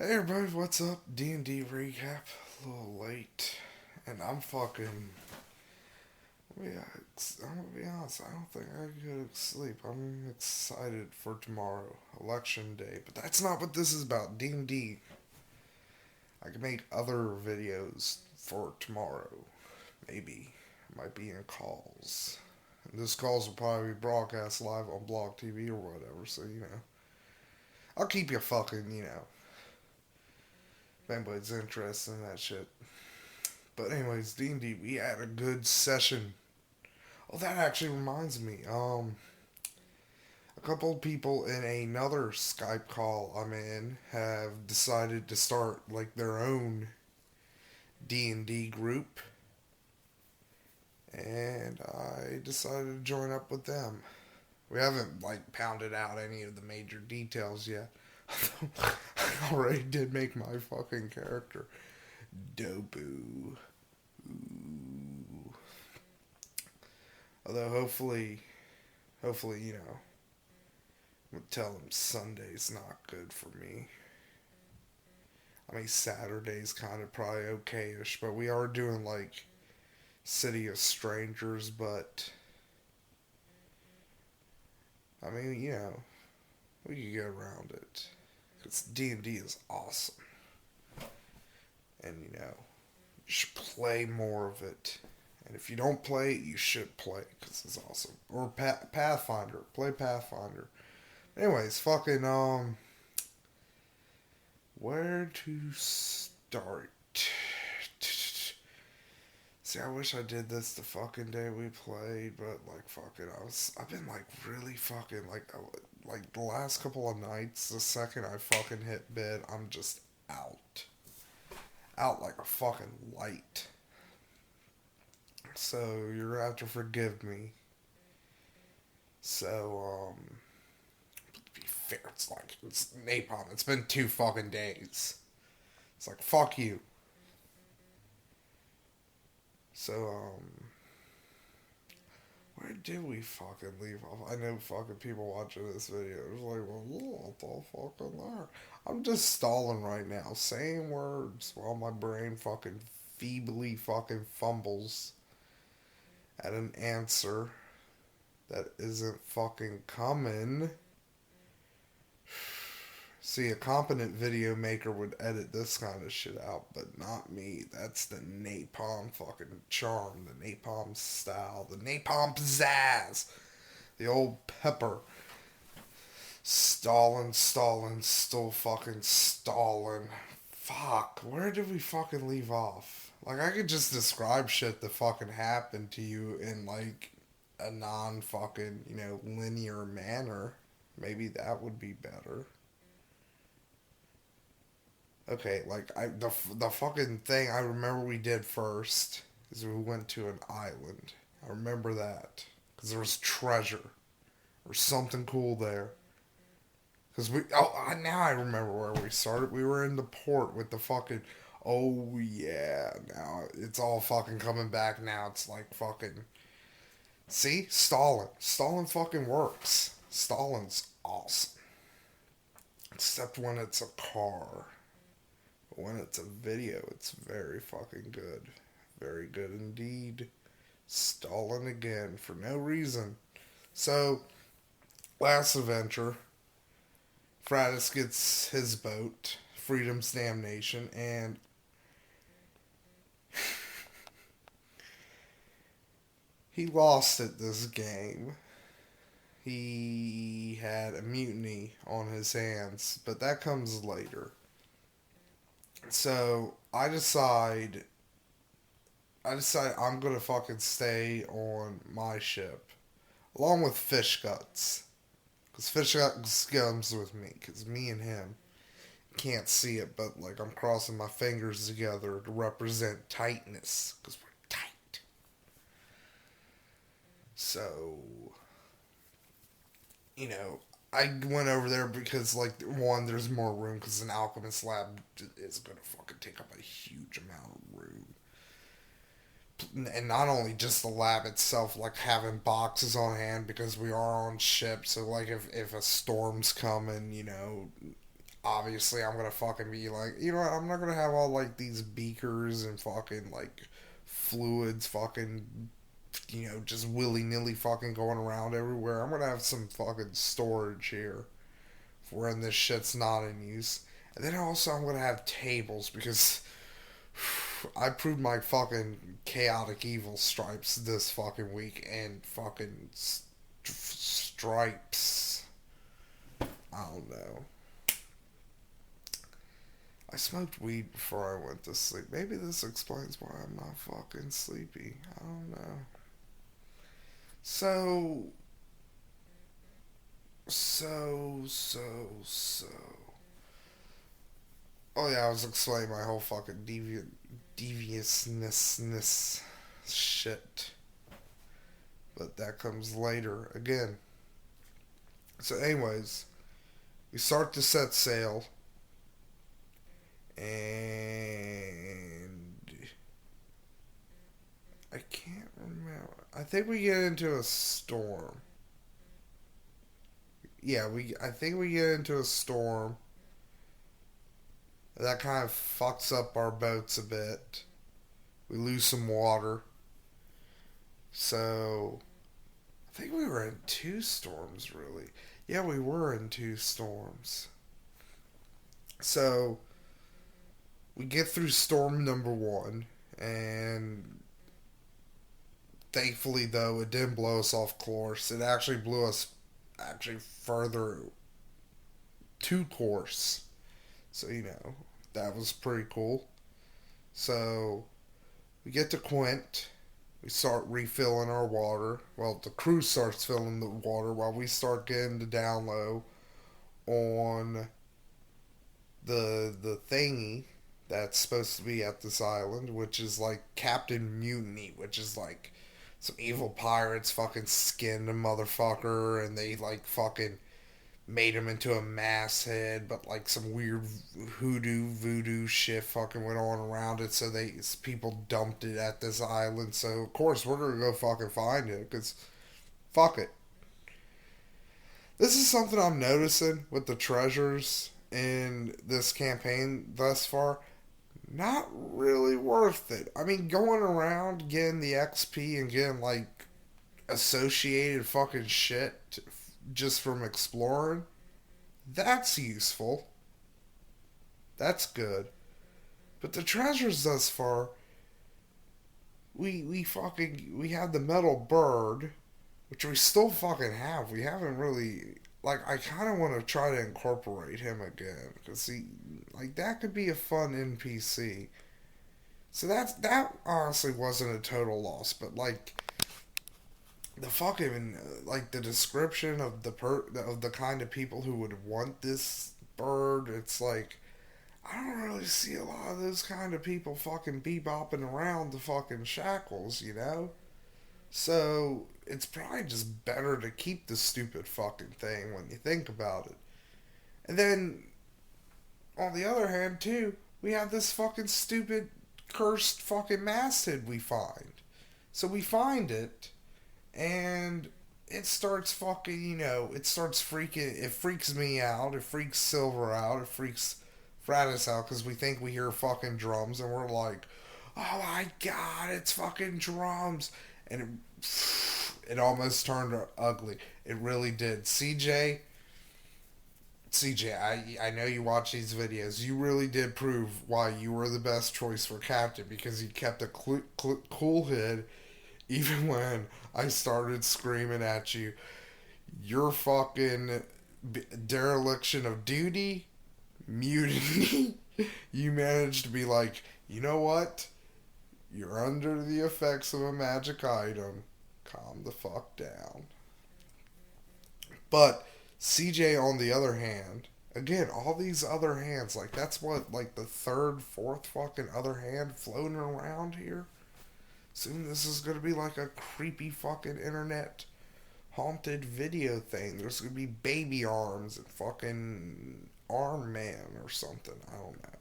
Hey everybody, what's up? D&D recap. A little late. And yeah, I'm gonna be honest, I don't think I can go to sleep. I'm excited for tomorrow, election day. But that's not what this is about. D&D. I can make other videos for tomorrow. Maybe. I might be in calls. And this calls will probably be broadcast live on Blog TV or whatever, so I'll keep you fucking, if anybody's interested in that shit. But anyways, D&D, we had a good session. Oh, that actually reminds me. A couple of people in another Skype call I'm in have decided to start like their own D&D group, and I decided to join up with them. We haven't like pounded out any of the major details yet. I already did make my fucking character Dobu. Ooh. Although hopefully, I'm gonna tell him Sunday's not good for me. I mean, Saturday's kind of probably okay-ish, but we are doing like City of Strangers, but I mean, we can get around it. Because D&D is awesome. And, you should play more of it. And if you don't play it, you should play it because it's awesome. Or Pathfinder. Play Pathfinder. Anyways, where to start? See, I wish I did this the fucking day we played, but like, I've been like really fucking like the last couple of nights. The second I fucking hit bed, I'm just out like a fucking light. So you're gonna have to forgive me. So to be fair, it's napalm. It's been 2 fucking days. It's like fuck you. So where did we fucking leave off? I know fucking people watching this video is like, well, what the fucking there? I'm just stalling right now, saying words while my brain fucking feebly fucking fumbles at an answer that isn't fucking coming. See, a competent video maker would edit this kind of shit out, but not me. That's the napalm fucking charm, the napalm style, the napalm pizzazz, the old pepper. Stalling, still fucking stalling. Fuck, where did we fucking leave off? Like, I could just describe shit that fucking happened to you in, like, a non fucking, linear manner. Maybe that would be better. Okay, like the fucking thing I remember we did first is we went to an island. I remember that because there was treasure or something cool there. Because now I remember where we started. We were in the port with the fucking. Oh yeah, now it's all fucking coming back. Now it's like fucking. See, Stalin fucking works. Stalin's awesome, except when it's a car. When it's a video, it's very fucking good. Very good indeed. Stalling again for no reason. So, last adventure, Fratus gets his boat, Freedom's Damnation, and he lost at this game. He had a mutiny on his hands, but that comes later. So I decide I'm gonna fucking stay on my ship, along with Fish Guts, cause Fish Guts comes with me, cause me and him can't see it, but like I'm crossing my fingers together to represent tightness, cause we're tight. So you know, I went over there because, like, one, there's more room because an alchemist lab is gonna fucking take up a huge amount of room. And not only just the lab itself, like having boxes on hand because we are on ship. So, like, if a storm's coming, obviously I'm gonna fucking be like, you know what, I'm not gonna have all like these beakers and fucking like fluids fucking, you know, just willy nilly fucking going around everywhere. I'm gonna have some fucking storage here for when this shit's not in use. And then also I'm gonna have tables because I proved my fucking chaotic evil stripes this fucking week and fucking stripes. I don't know. I smoked weed before I went to sleep. Maybe this explains why I'm not fucking sleepy. I don't know. So, so. Oh yeah, I was explaining my whole fucking deviousness shit. But that comes later again. So, anyways, we start to set sail, and I can't remember. I think we get into a storm. Yeah, we. I think we get into a storm that kind of fucks up our boats a bit. We lose some water. So I think we were in two storms, really. Yeah, we were in two storms. So we get through storm number one, and thankfully, though, it didn't blow us off course. It actually blew us actually further to course. So, you know, that was pretty cool. So we get to Quint. We start refilling our water. Well, the crew starts filling the water while we start getting the down low on the thingy that's supposed to be at this island, which is like Captain Mutiny, which is like some evil pirates fucking skinned a motherfucker and they like fucking made him into a masthead, but like some weird hoodoo voodoo shit fucking went on around it, so people dumped it at this island. So of course we're gonna go fucking find it because fuck it. This is something I'm noticing with the treasures in this campaign thus far. Not really worth it. I mean, going around getting the XP and getting like associated fucking shit just from exploring, that's useful. That's good. But the treasures thus far, we had the metal bird, which we still fucking have. We haven't really like. I kind of want to try to incorporate him again because he like that could be a fun NPC. So that honestly wasn't a total loss, but like the fucking like the description of of the kind of people who would want this bird, it's like I don't really see a lot of those kind of people fucking bebopping around the fucking shackles, you know? So it's probably just better to keep the stupid fucking thing when you think about it. And then on the other hand too, we have this fucking stupid cursed fucking masthead we find. So we find it and it starts fucking, you know, it starts freaking, it freaks me out, it freaks Silver out, it freaks Fratus out because we think we hear fucking drums and we're like, oh my god, it's fucking drums. And it almost turned ugly. It really did. I know you watch these videos. You really did prove why you were the best choice for captain because you kept a cool head even when I started screaming at you. Your fucking dereliction of duty, mutiny. You managed to be like, you know what? You're under the effects of a magic item. Calm the fuck down. But CJ, on the other hand, again, all these other hands, like that's what, like the third, fourth fucking other hand floating around here. Soon this is gonna be like a creepy fucking internet haunted video thing. There's gonna be baby arms and fucking arm man or something. I don't know.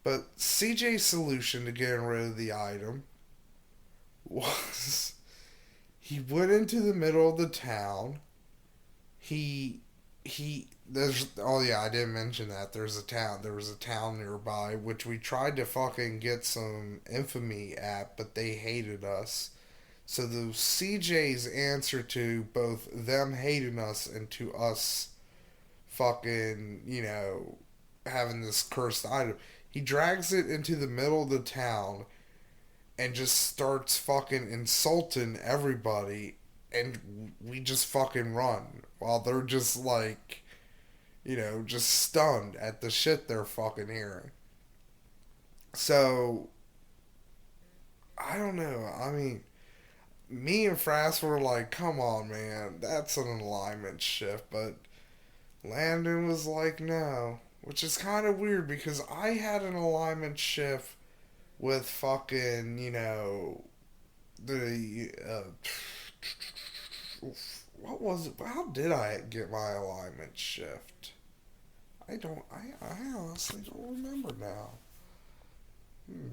But CJ's solution to getting rid of the item was he went into the middle of the town. He Oh yeah, I didn't mention that. There was a town nearby, which we tried to fucking get some infamy at, but they hated us. So the CJ's answer to both them hating us and to us fucking, having this cursed item, he drags it into the middle of the town and just starts fucking insulting everybody, and we just fucking run while they're just like, just stunned at the shit they're fucking hearing. So, I don't know. I mean, me and Frass were like, come on, man, that's an alignment shift. But Landon was like, no. Which is kind of weird because I had an alignment shift with fucking, the. What was it? How did I get my alignment shift? I honestly don't remember now. Hmm.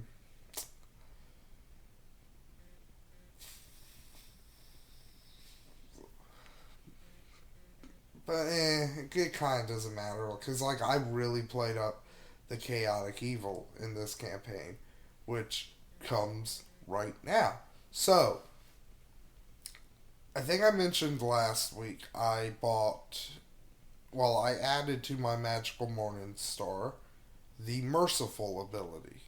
But it kind of doesn't matter because like I really played up the chaotic evil in this campaign, which comes right now. So I think I mentioned last week I added to my magical morning star the merciful ability,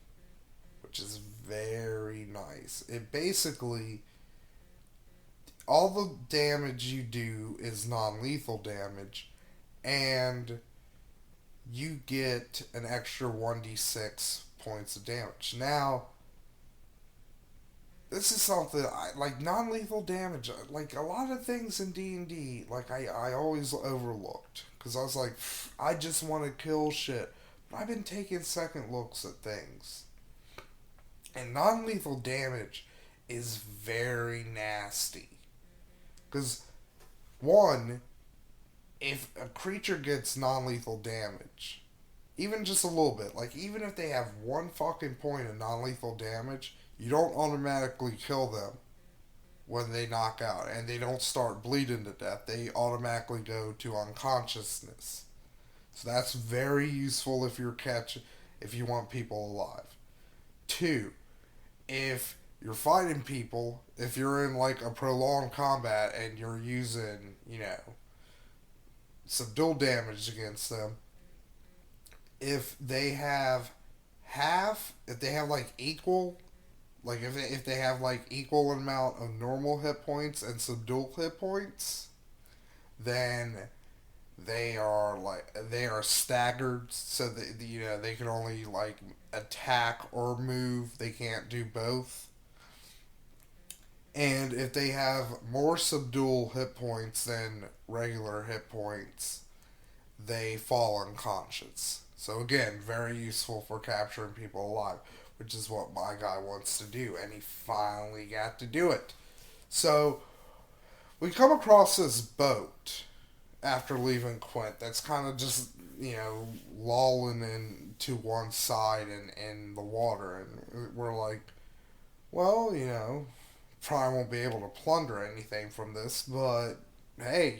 which is very nice. It basically all the damage you do is non-lethal damage, and you get an extra 1d6 points of damage. Now, this is something I like non-lethal damage. Like a lot of things in D&D, like I always overlooked because I was like, I just want to kill shit. But I've been taking second looks at things, and non-lethal damage is very nasty. Because one, if a creature gets non-lethal damage, even just a little bit, like even if they have one fucking point of non-lethal damage, you don't automatically kill them when they knock out and they don't start bleeding to death. They automatically go to unconsciousness. So that's very useful if you want people alive. Two, if you're fighting people, if you're in like a prolonged combat and you're using, subdual damage against them, if they have if they have like equal, like if they have like equal amount of normal hit points and subdual hit points, then they are staggered, so that they can only like attack or move. They can't do both. And if they have more subdual hit points than regular hit points, they fall unconscious. So again, very useful for capturing people alive, which is what my guy wants to do, and he finally got to do it. So we come across this boat after leaving Quint that's kind of just lolling in to one side in the water, and we're like, well, probably won't be able to plunder anything from this, but hey,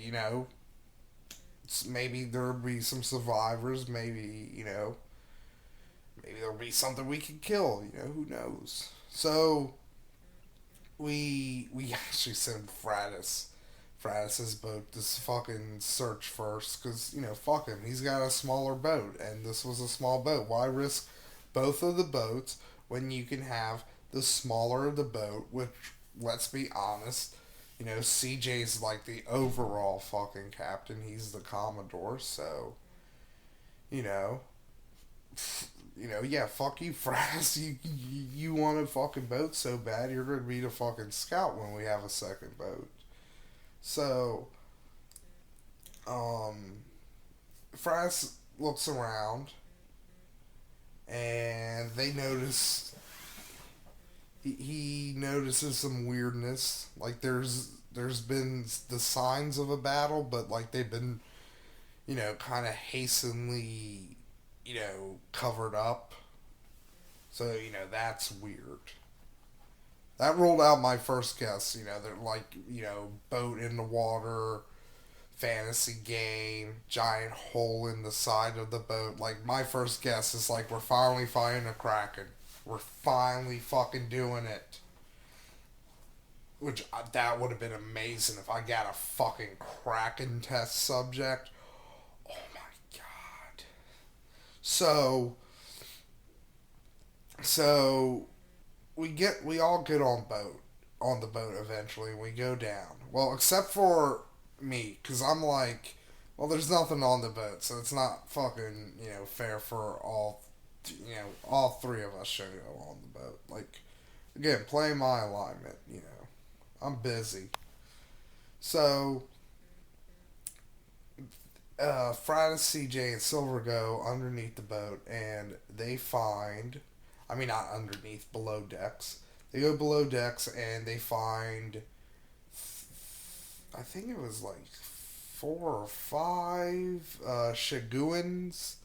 maybe there'll be some survivors. Maybe there'll be something we can kill. Who knows? So we actually sent Fratis's boat this fucking search first because fuck him. He's got a smaller boat, and this was a small boat. Why risk both of the boats when you can have the smaller of the boat? Which, let's be honest, CJ's like the overall fucking captain. He's the commodore, so you know, yeah, fuck you, Frass. You want a fucking boat so bad, you're gonna be the fucking scout when we have a second boat. So, um, Frass looks around, and he notices some weirdness. Like there's been the signs of a battle, but like they've been kind of hastily covered up. So that's weird. That ruled out my first guess. They're like boat in the water, fantasy game, giant hole in the side of the boat. Like, my first guess is like, we're finally fighting a kraken. We're finally fucking doing it. Which, that would have been amazing if I got a fucking kraken test subject. Oh my god. So, so we all get on the boat eventually. We go down. Well, except for me, because I'm like, well, there's nothing on the boat, so it's not fucking fair for all three of us should go on the boat. Like, again, play my alignment. I'm busy. So, Friday, CJ, and Silver go underneath the boat, and they find, I mean, not underneath, below decks. They go below decks, and they find, I think it was like 4 or 5 Shaguans,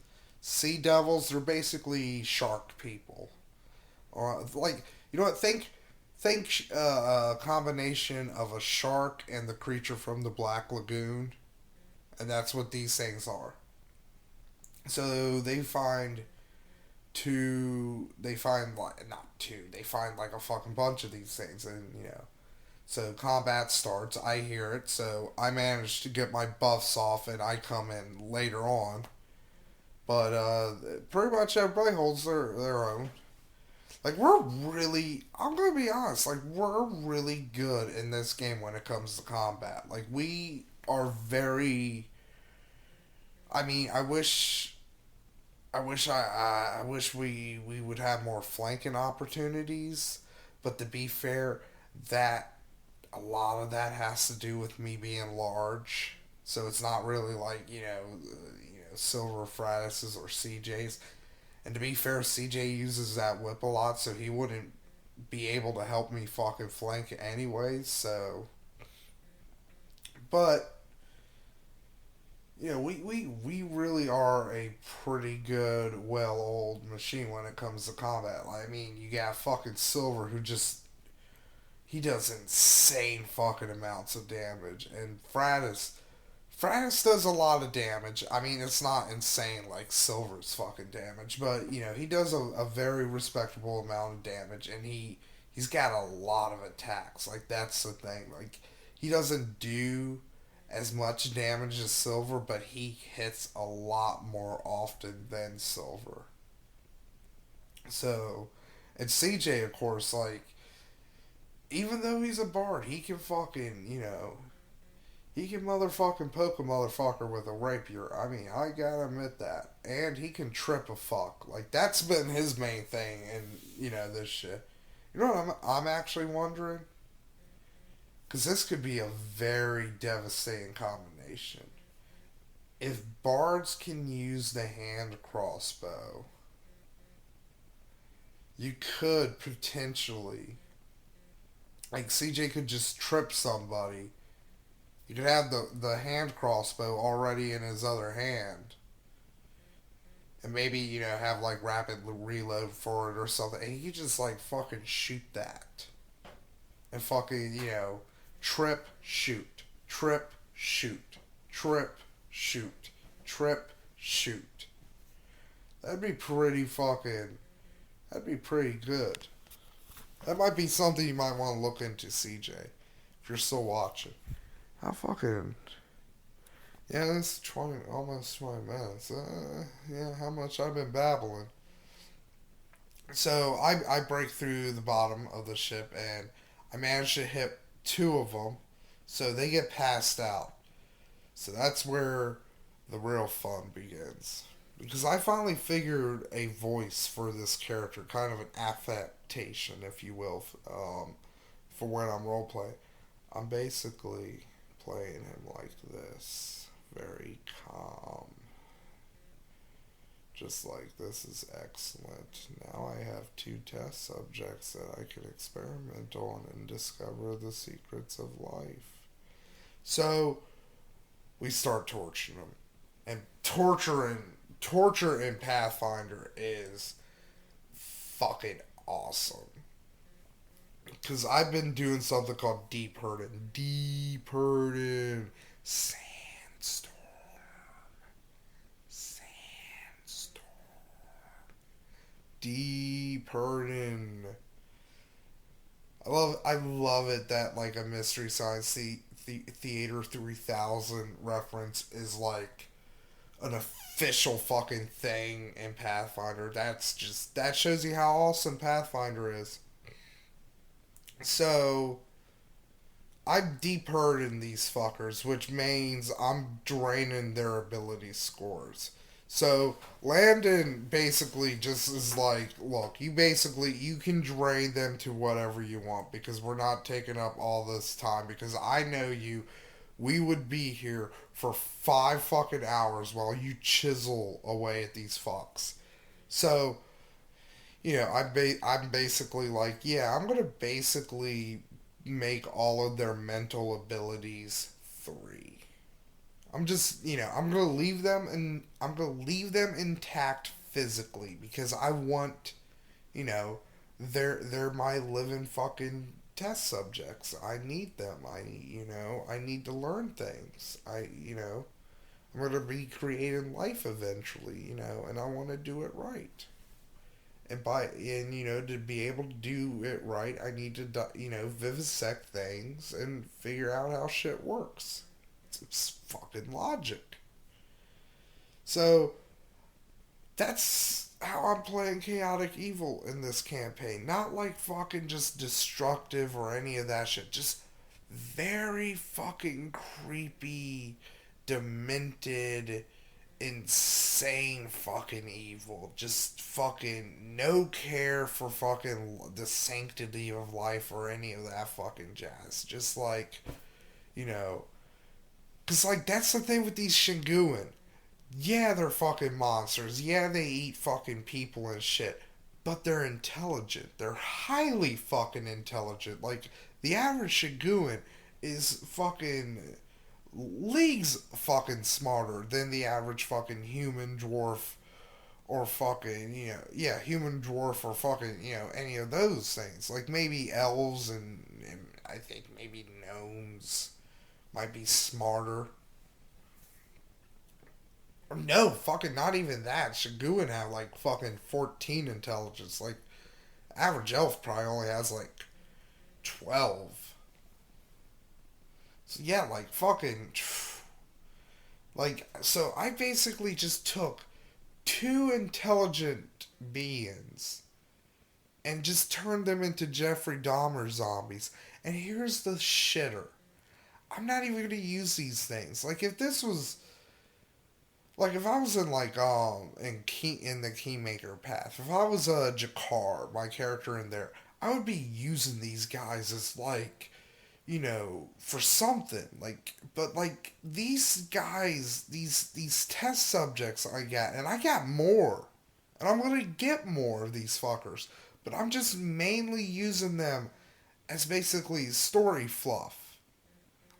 sea devils. They're basically shark people. Like, you know what? Think a combination of a shark and the creature from the Black Lagoon, and that's what these things are. So they find two. They find like not two. They find like a fucking bunch of these things, and So combat starts. I hear it. So I manage to get my buffs off, and I come in later on. But pretty much everybody holds their own. Like, we're really, I'm gonna be honest, like, we're really good in this game when it comes to combat. Like, we are very, I mean, I wish we would have more flanking opportunities, but to be fair, that, a lot of that has to do with me being large. So it's not really like, Silver Fratises or CJs. And to be fair, CJ uses that whip a lot, so he wouldn't be able to help me fucking flank anyways. So, but we really are a pretty good, well-oiled machine when it comes to combat. Like, I mean, you got fucking Silver who just he does insane fucking amounts of damage, and Fratis does a lot of damage. I mean, it's not insane like Silver's fucking damage, but he does a very respectable amount of damage, and he's got a lot of attacks. Like, that's the thing. Like, he doesn't do as much damage as Silver, but he hits a lot more often than Silver. So, and CJ, of course, like, even though he's a bard, he can fucking, he can motherfucking poke a motherfucker with a rapier. I mean, I gotta admit that. And he can trip a fuck. Like, that's been his main thing in, this shit. You know what I'm actually wondering? Because this could be a very devastating combination. If bards can use the hand crossbow, you could potentially, like, CJ could just trip somebody. You could have the hand crossbow already in his other hand. And maybe, have like rapid reload for it or something. And he could just like fucking shoot that. And fucking, trip, shoot. Trip, shoot. Trip, shoot. Trip, shoot. That'd be pretty fucking. That'd be pretty good. That might be something you might want to look into, CJ. If you're still watching. How fucking. Yeah, that's 20, almost 20 minutes. Yeah, how much I've been babbling. So, I break through the bottom of the ship, and I manage to hit 2 of them. So, they get passed out. So, that's where the real fun begins. Because I finally figured a voice for this character, kind of an affectation, if you will, for when I'm roleplaying. I'm basically playing him like this. Very calm. Just like, this is excellent. Now I have 2 test subjects that I can experiment on and discover the secrets of life. So, we start torturing them. And torture in Pathfinder is fucking awesome. Because I've been doing something called deep hurting. Deep hurting. Sand Sandstorm. Deep hurting. I love it that like a Mystery Science Theater 3000 reference is like an official fucking thing in Pathfinder. That shows you how awesome Pathfinder is. So I'm deep hurting these fuckers, which means I'm draining their ability scores. So Landon basically just is like, look, you can drain them to whatever you want because we're not taking up all this time because I know you. We would be here for 5 fucking hours while you chisel away at these fucks. So I'm basically like, yeah, I'm gonna basically make all of their mental abilities three. I'm gonna leave them intact physically because I want, you know, they're my living fucking test subjects. I need them. I need to learn things. I'm gonna be creating life eventually, and I want to do it right. To be able to do it right, I need to vivisect things and figure out how shit works. It's fucking logic. So that's how I'm playing chaotic evil in this campaign. Not like fucking just destructive or any of that shit. Just very fucking creepy, demented, insane fucking evil. Just fucking no care for fucking the sanctity of life or any of that fucking jazz. Just like, you know, cause like that's the thing with these Shinguin. Yeah, they're fucking monsters. Yeah, they eat fucking people and shit. But they're intelligent. They're highly fucking intelligent. Like the average Shinguin is fucking leagues fucking smarter than the average fucking human dwarf or fucking, human dwarf or fucking, any of those things. Like maybe elves and I think maybe gnomes might be smarter. Or no, fucking not even that. Shaguin have like fucking 14 intelligence. Like, average elf probably only has like 12. So yeah, like fucking. Like, so I basically just took two intelligent beings and just turned them into Jeffrey Dahmer zombies. And here's the shitter. I'm not even gonna use these things. Like if I was in in the Keymaker path, if I was a Jakar, my character in there, I would be using these guys as like, for something. But these guys, these test subjects I got, and I got more, and I'm gonna get more of these fuckers. But I'm just mainly using them as basically story fluff.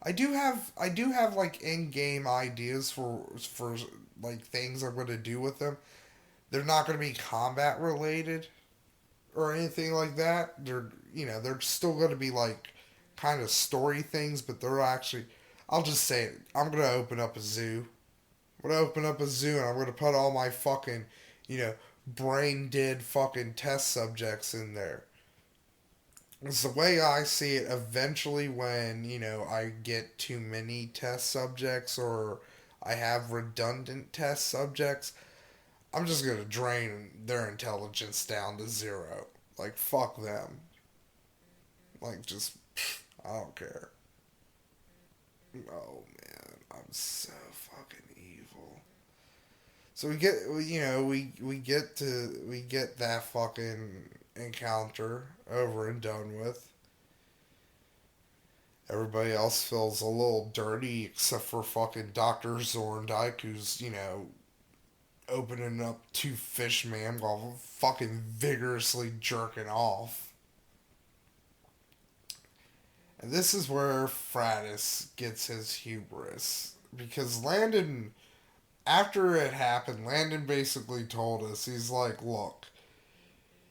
I do have like in game ideas for like things I'm gonna do with them. They're not gonna be combat related or anything like that. They're still gonna be like kind of story things, but they're actually I'll just say it. I'm gonna open up a zoo. I'm gonna open up a zoo and I'm gonna put all my fucking, you know, brain dead fucking test subjects in there. It's the way I see it. Eventually, when I get too many test subjects or I have redundant test subjects, I'm just gonna drain their intelligence down to zero. Like fuck them. Like just I don't care. Oh man, I'm so fucking evil. So we get that fucking encounter over and done with. Everybody else feels a little dirty except for fucking Dr. Zorndike, who's, opening up two fish man while fucking vigorously jerking off. And this is where Fratus gets his hubris. Because after it happened, Landon basically told us, he's like, look,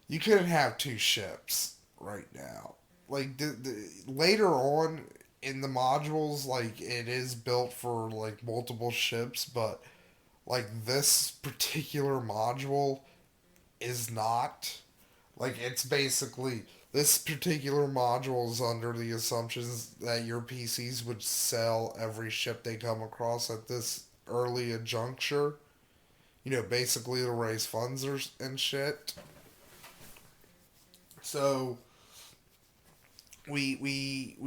you couldn't have two ships right now. Like, later on in the modules, like, it is built for, like, multiple ships, but, like, this particular module is not. Like, it's basically, this particular module is under the assumptions that your PCs would sell every ship they come across at this early a juncture. You know, basically to raise funds and shit. So, we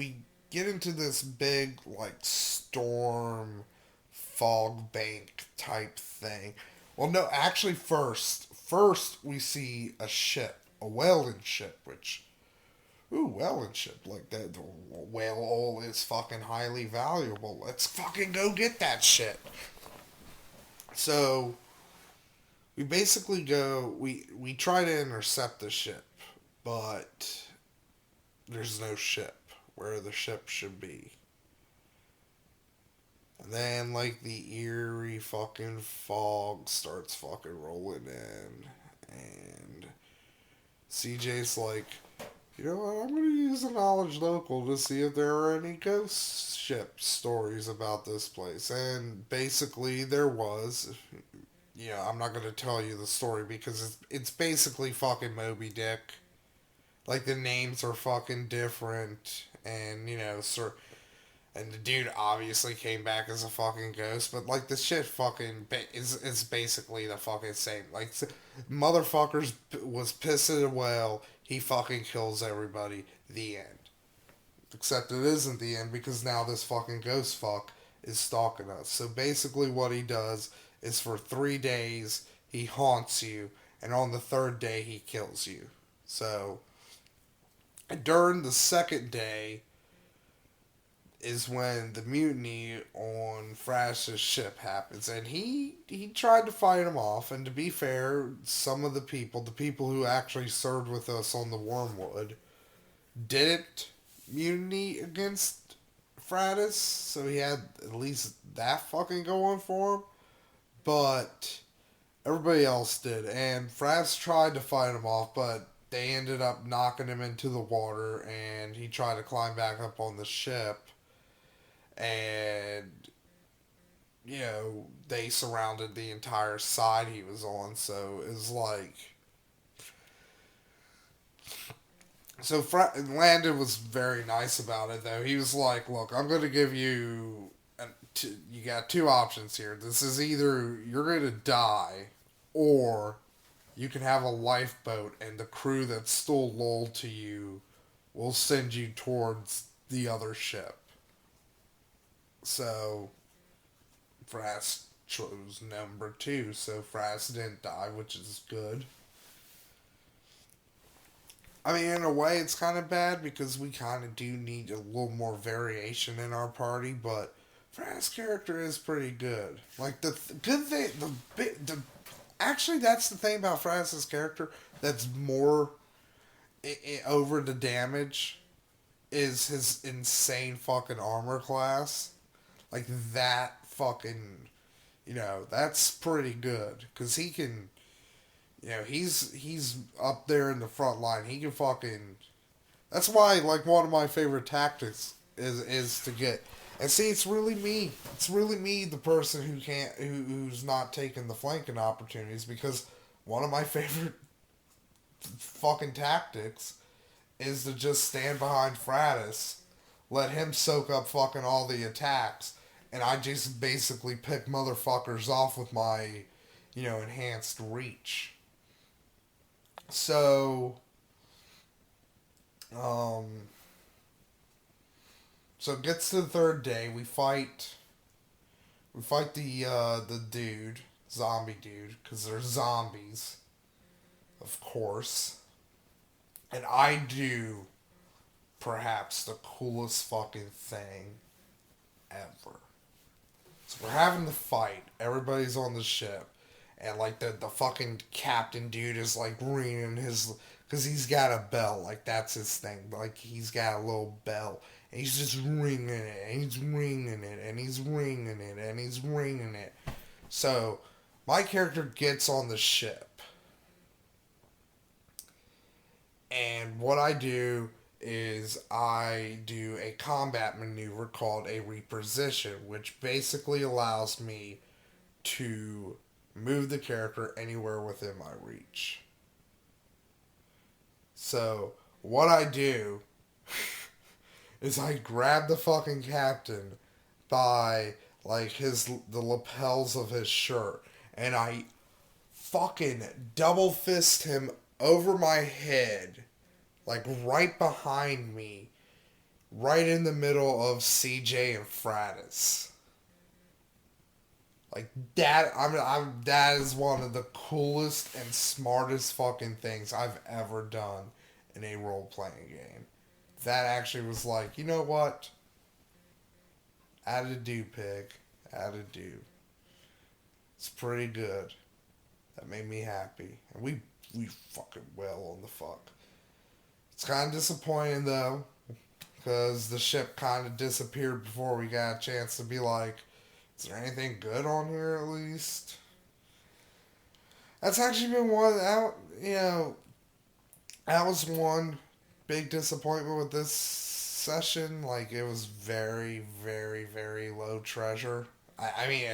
get into this big, like, storm fog bank type thing. Well, no, actually, first we see a ship, a whaling ship, which, ooh, whaling ship, like that. Whale oil is fucking highly valuable. Let's fucking go get that shit. So we basically go. We try to intercept the ship, but there's no ship where the ship should be. And then, like, the eerie fucking fog starts fucking rolling in. And CJ's like, you know what, I'm going to use the knowledge local to see if there are any ghost ship stories about this place. And basically, there was. Yeah, I'm not going to tell you the story because it's basically fucking Moby Dick. Like, the names are fucking different. And, you know, sir. And the dude obviously came back as a fucking ghost, but like the shit fucking is basically the fucking same. Like, motherfuckers was pissed at a whale. He fucking kills everybody. The end. Except it isn't the end because now this fucking ghost fuck is stalking us. So basically, what he does is for 3 days he haunts you, and on the third day he kills you. So during the second day is when the mutiny on Frash's ship happens, and he tried to fight him off. And to be fair, some of the people who actually served with us on the Wormwood, didn't mutiny against Fratus, so he had at least that fucking going for him. But everybody else did, and Fratus tried to fight him off, but they ended up knocking him into the water, and he tried to climb back up on the ship. And, you know, they surrounded the entire side he was on, so it was like. So Landon was very nice about it, though. He was like, look, I'm going to give you. You got two options here. This is either you're going to die, or you can have a lifeboat, and the crew that's still loyal to you will send you towards the other ship. So, Frass chose number 2, so Frass didn't die, which is good. I mean, in a way, it's kind of bad because we kind of do need a little more variation in our party, but Frass' character is pretty good. Like, good thing, actually, that's the thing about Frass' character that's more over the damage is his insane fucking armor class. Like, that fucking, you know, that's pretty good. Because he can, you know, he's up there in the front line. He can fucking, that's why, like, one of my favorite tactics is to get, and see, it's really me. It's really me, the person who's not taking the flanking opportunities, because one of my favorite fucking tactics is to just stand behind Fratus, let him soak up fucking all the attacks, and I just basically pick motherfuckers off with my, you know, enhanced reach. So, so it gets to the third day. We fight the dude, zombie dude, because they're zombies, of course. And I do perhaps the coolest fucking thing ever. So we're having the fight. Everybody's on the ship. And, like, the fucking captain dude is, like, ringing his... Because he's got a bell. Like, that's his thing. Like, he's got a little bell. And he's just ringing it. And he's ringing it. And he's ringing it. And he's ringing it. So, my character gets on the ship. And what I do is I do a combat maneuver called a reposition, which basically allows me to move the character anywhere within my reach. So, what I do is I grab the fucking captain by like the lapels of his shirt and I fucking double fist him over my head, like right behind me, right in the middle of CJ and Fratis. Like that, that is one of the coolest and smartest fucking things I've ever done in a role playing game. That actually was like, you know what? Added do, pig. Added do. It's pretty good. That made me happy, and we fucking well on the fuck. It's kind of disappointing though, because the ship kind of disappeared before we got a chance to be like, is there anything good on here at least? That's actually been one out. You know, that was one big disappointment with this session. Like it was very, very, very low treasure. I mean,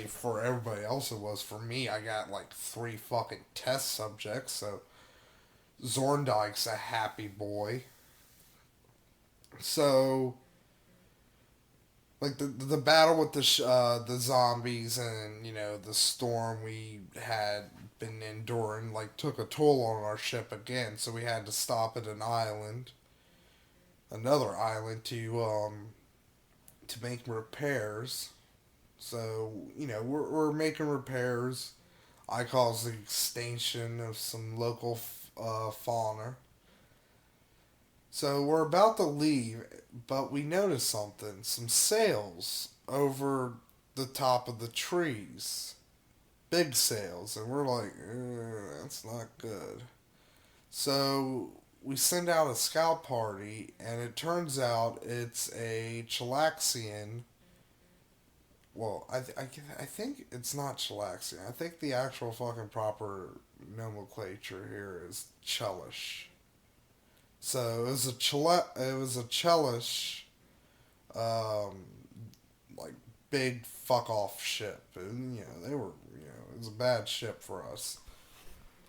for everybody else it was. For me, I got like 3 fucking test subjects. So Zorndike's a happy boy. So like the battle with the zombies and the storm we had been enduring like took a toll on our ship again, so we had to stop at another island to make repairs. So we're making repairs. I caused the extinction of some local fauna. So we're about to leave, but we notice something. Some sails over the top of the trees. Big sails. And we're like, that's not good. So we send out a scout party, and it turns out it's a Chilaxian. Well, I think it's not Chilaxian. I think the actual fucking proper nomenclature here is Chelish. So it was a Chelish, um, like big fuck off ship, and they were it was a bad ship for us.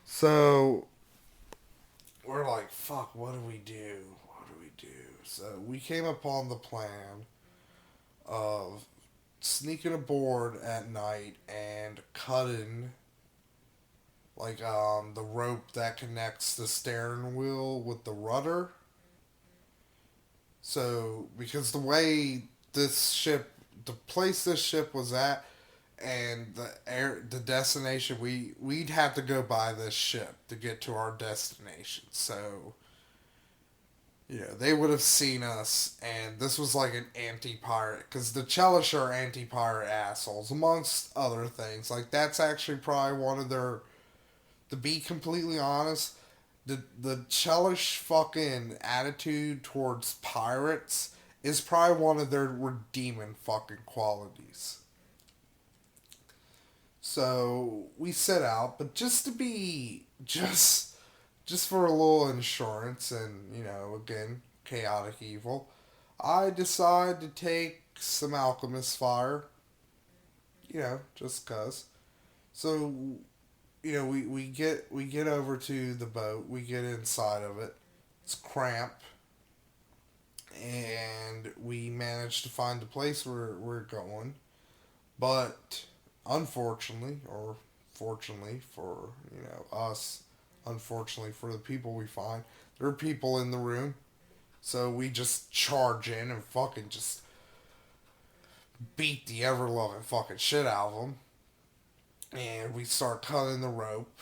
So we're like, fuck, what do we do? What do we do? So we came upon the plan of sneaking aboard at night and cutting like the rope that connects the steering wheel with the rudder. So because the place this ship was at, and the destination we'd have to go by this ship to get to our destination. So they would have seen us, and this was like an anti-pirate, because the Chelish are anti-pirate assholes, amongst other things. Like that's actually probably one of their, to be completely honest, the Chelish fucking attitude towards pirates is probably one of their redeeming fucking qualities. So we set out, but just to be just for a little insurance and again chaotic evil, I decide to take some alchemist fire. Just cause. So we get over to the boat, we get inside of it. It's cramped, and we manage to find the place where we're going. But unfortunately, or fortunately for us, unfortunately for the people we find, there are people in the room. So we just charge in and fucking just beat the ever loving fucking shit out of them. And we start cutting the rope.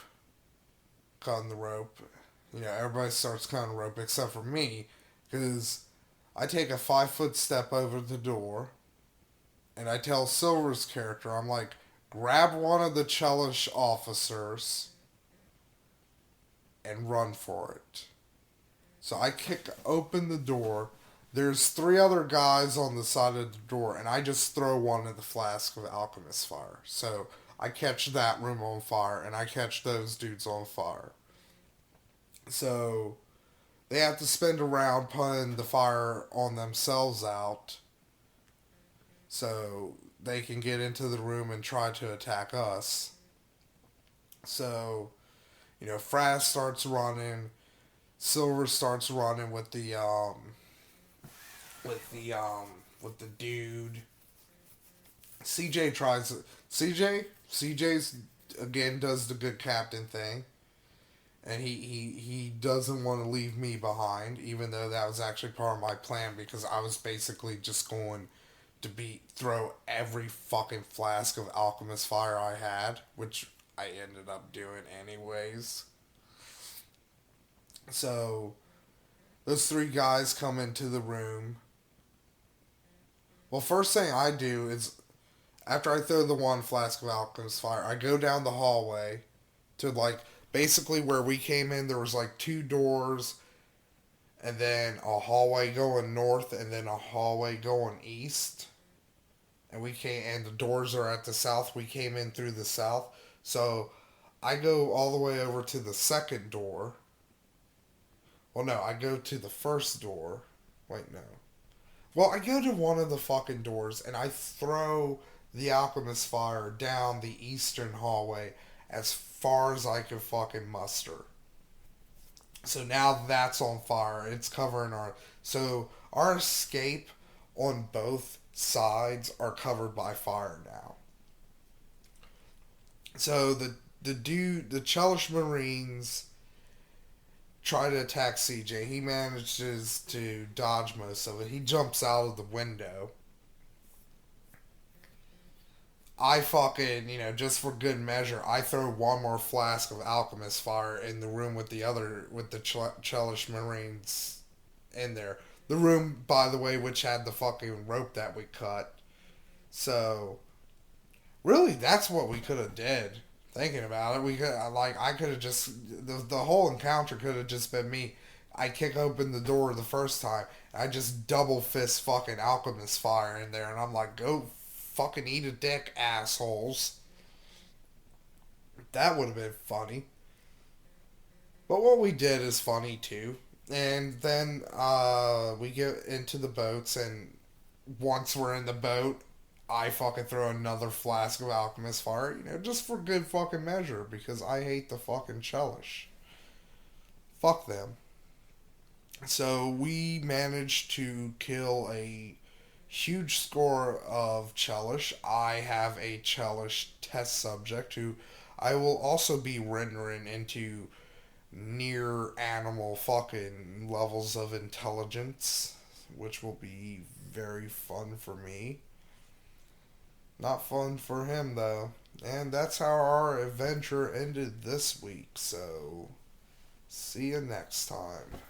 Everybody starts cutting the rope except for me, because I take a 5 foot step over the door, and I tell Silver's character, I'm like, grab one of the Chelish officers and run for it. So I kick open the door. There's 3 other guys on the side of the door, and I just throw one of the flask of alchemist fire. So I catch that room on fire, and I catch those dudes on fire. So they have to spend a round putting the fire on themselves out so they can get into the room and try to attack us. So, Fraz starts running, Silver starts running with the dude. CJ tries CJ's again does the good captain thing, and he doesn't want to leave me behind, even though that was actually part of my plan because I was basically just going to throw every fucking flask of alchemist fire I had, which I ended up doing anyways. So those three guys come into the room. Well, first thing I do is after I throw the one flask of alchemist fire, I go down the hallway to like basically where we came in. There was like two doors, and then a hallway going north, and then a hallway going east. And the doors are at the south. We came in through the south, so I go all the way over to the second door. Well, no, I go to the first door. Wait, no. Well, I go to one of the fucking doors and I throw the alchemist fire down the eastern hallway as far as I can fucking muster. So now that's on fire. It's covering our. So our escape on both sides are covered by fire now. So the Chelish Marines try to attack CJ. He manages to dodge most of it. He jumps out of the window. I fucking, just for good measure, I throw one more flask of alchemist fire in the room with the Chelish Marines in there. The room, by the way, which had the fucking rope that we cut. So, really, that's what we could have did. Thinking about it, I could have just, the whole encounter could have just been me. I kick open the door the first time. I just double fist fucking alchemist fire in there, and I'm like, go fucking eat a dick, assholes. That would have been funny. But what we did is funny too. And then we get into the boats, and once we're in the boat, I fucking throw another flask of alchemist fire, just for good fucking measure, because I hate the fucking Chelish. Fuck them. So we managed to kill a huge score of Chelish. I have a Chelish test subject who I will also be rendering into near animal fucking levels of intelligence, which will be very fun for me. Not fun for him though. And that's how our adventure ended this week, so see you next time.